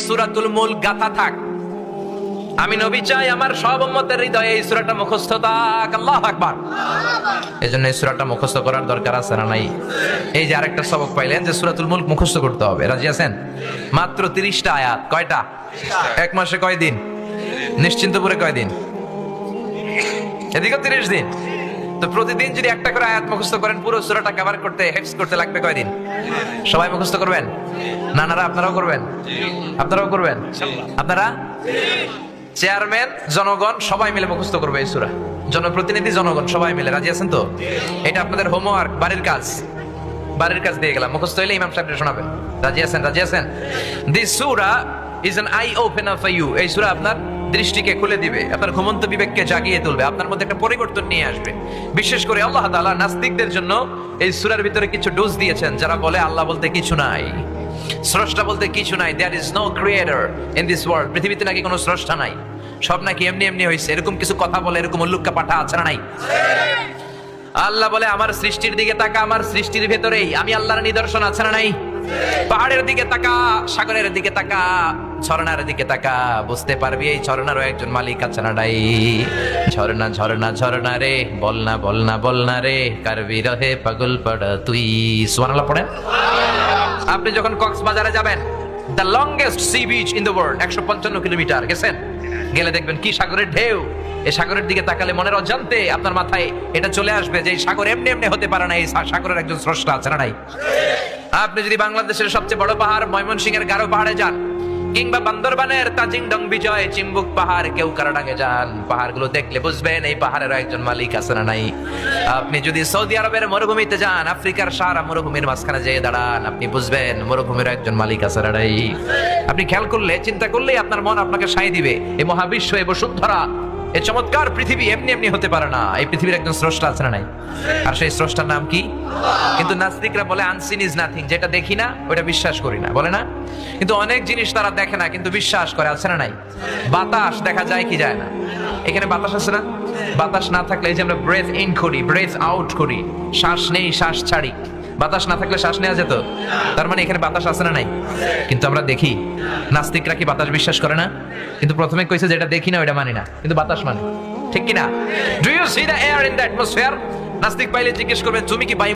সূরাতুল মুলক গাথা থাক। আমি নবী চাই আমার সব উম্মতের হৃদয়ে এই সূরাটা মুখস্থ থাক। আল্লাহু আকবার। এজন্য এই সূরাটা মুখস্থ করার দরকার আছে না নাই? এই যে আরেকটা সবক পাইলেন যে সূরাতুল মুলক মুখস্থ করতে হবে। রাজি আছেন? মাত্র 30টা আয়াত। কয়টা? এক মাসে কয় দিন? নিশ্চিন্তপুরে কয় দিন? এদিকে 30 দিন। তো প্রতিদিন যদি একটা করে আয়াত মুখস্থ করেন, পুরো সূরাটা কভার করতে, হিফজ করতে লাগবে কয় দিন? সবাই মুখস্থ করবেন? নানারা আপনারাও করবেন? আপনারাও করবেন? আপনারা চেয়ারম্যান, জনগণ সবাই মিলে মুখস্থ করবে এই সূরা। জনপ্রতিনিধি, জনগণ সবাই মিলে। রাজি আছেন তো? এটা আপনাদের হোমওয়ার্ক, বাড়ির কাজ। বাড়ির কাজ দিয়ে গেলাম, মুখস্থ হইলে ইমাম সাহেবকে শোনাবেন। রাজি আছেন? রাজি আছেন? This surah is an eye opener for you. এই সূরা আপনার দৃষ্টিকে খুলে দিবে, আপনার ঘুমন্ত বিবেককে জাগিয়ে তুলবে, আপনার মধ্যে একটা পরিবর্তন নিয়ে আসবে। বিশেষ করে আল্লাহ তাআলা নাস্তিকদের জন্য এই সূরার ভিতরে কিছু ডোজ দিয়েছেন, যারা বলে আল্লাহ বলতে কিছু নাই, স্রষ্টা বলতে কিছু নাই, there is no creator in this world. পৃথিবীতে নাকি কোনো স্রষ্টা নাই, সব নাকি এমনি এমনি হয়েছে, এরকম কিছু কথা বলে, এরকম উল্লুক্কা পাঠা আছে না নাই? আল্লাহ বলে আমার সৃষ্টির দিকে তাকা, আমার সৃষ্টির ভেতরেই আমি আল্লাহর নিদর্শন আছে না নাই? পাহাড়ের দিকে তাকা, সাগরের দিকে তাকা, ঝর্ণার দিকে তাকা, বুঝতে পারবি এই ঝর্ণারও একজন মালিক আছে না নাই? ঝর্ণা ঝর্ণা ঝর্ণা রে, বলনা বলনা বলনা রে, কার বিরহে পাগল পড়া তুই। সুবহানাল্লাহ পড়েন। আপনি যখন কক্সবাজারে যাবেন, the longest sea beach in the world, 155 kilometre গেছেন, গেলে দেখবেন কি সাগরের ঢেউ। এই সাগরের দিকে তাকালে মনের অজান্তে আপনার মাথায় এটা চলে আসবে যে এই সাগর এমনি এমনি হতে পারে না, এই সাগরের একজন স্রষ্টা আছে না নাই? আপনি যদি বাংলাদেশের সবচেয়ে বড় পাহাড় ময়মনসিংহের গারো পাহাড়ে যান, কিংবা বান্দরবানের তাজিংডং বিজয়, চিম্বুক পাহাড়, কেওক্রাডাঙ্গে যান, পাহাড়গুলো দেখলে বুঝবেন এই পাহাড়েরও একজন মালিক আছে না নাই? আপনি যদি সৌদি আরবের মরুভূমিতে যান, আফ্রিকার সারা মরুভূমির মাঝখানে যেয়ে দাঁড়ান, আপনি বুঝবেন মরুভূমির একজন মালিক আছে না নাই? আপনি খেয়াল করলে, চিন্তা করলেই আপনার মন আপনাকে সায় দিবে এই মহাবিশ্ব, এই বসুন্ধরা, এই চমৎকার পৃথিবী এমনি এমনি হতে পারে না, এই পৃথিবীর একজন স্রষ্টা আছে না নাই? আর সেই স্রষ্টার নাম কি? কিন্তু নাস্তিকরা বলে আনসিন ইজ নাথিং, যেটা দেখি না ওটা বিশ্বাস করি না, বলে না? কিন্তু অনেক জিনিস তারা দেখে না কিন্তু বিশ্বাস করে, আছে না নাই? বাতাস দেখা যায় কি যায় না? এখানে বাতাস আছে না? বাতাস না থাকলে এই যে আমরা ব্রেথ ইন করি, ব্রেথ আউট করি, শ্বাস নেই শ্বাস ছাড়ি, বাতাস না থাকলে শ্বাস নেওয়া যেত? তার মানে এখানে বাতাস আছে না নাই? কিন্তু আমরা দেখি। নাস্তিকরা কি বাতাস বিশ্বাস করে না? কিন্তু প্রথমে কইছে যেটা দেখি না ওটা মানি না, কিন্তু বাতাস মানে। ঠিক কি না? Do you see the air in the atmosphere? নাস্তিক পাইলে জিজ্ঞেস করবেন তুমি কি বায়ু